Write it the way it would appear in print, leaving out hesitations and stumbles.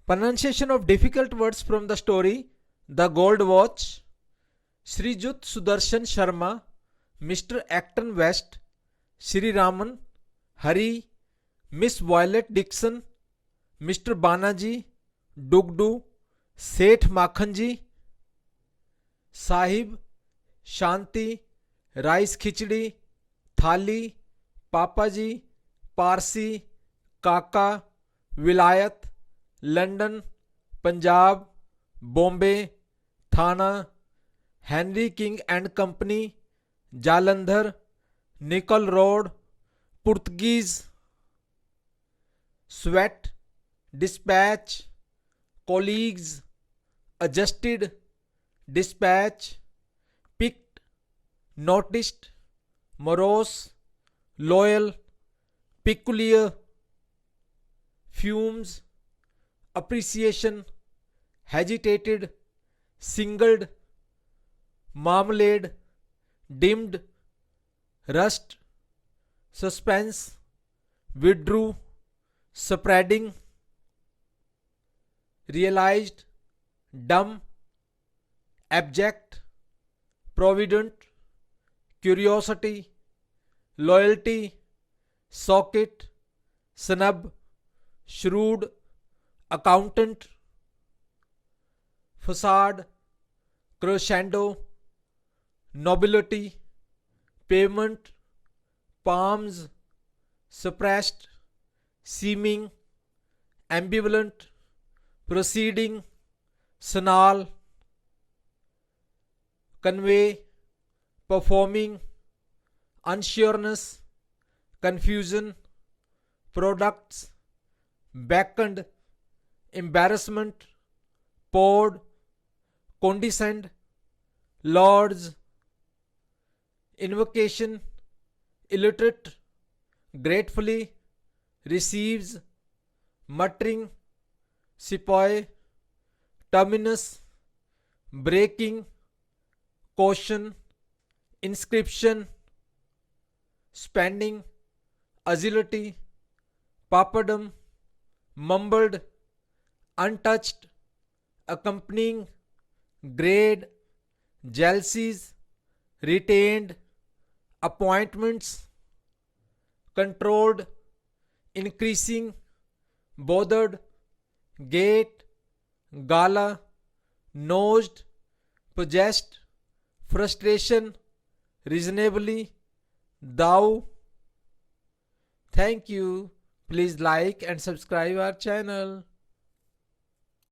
Pronunciation of difficult words from the story The Gold Watch. Srijut Sudarshan Sharma, Mr. Acton West, Sri Raman, Hari, Miss Violet Dixon, Mr. Banaji, Dugdu, Seth Makhanji, Sahib, Shanti, Rice Khichdi, Thali, Papaji, Parsi, Kaka, Vilayat, London, Punjab, Bombay, Thana, Henry King and Company, Jalandhar, Nickel Road, Portuguese, Sweat, Dispatch, Colleagues, Adjusted, Dispatch, Picked, Noticed, Morose, Loyal, Peculiar, Fumes, Appreciation, Agitated, Singled, Marmalade, Dimmed, Rust, Suspense, Withdrew, Spreading, Realized, Dumb, Abject, Provident, Curiosity, Loyalty, Socket, Snub, Shrewd, Accountant, Facade, Crescendo, Nobility, Pavement, Palms, Suppressed, Seeming, Ambivalent, Proceeding, Snarl, Convey, Performing, Unsureness, Confusion, Products, Beckoned, Embarrassment, Poured, Condescend, Lords, Invocation, Illiterate, Gratefully, Receives, Muttering, Sepoy, Terminus, Breaking, Caution, Inscription, Spending, Agility, Papadum, Mumbled, Untouched, Accompanying, Grade, Jealousies, Retained, Appointments, Controlled, Increasing, Bothered, Gate, Gala, Nosed, Possessed, Frustration, Reasonably, Thou. Thank you. Please like and subscribe our channel.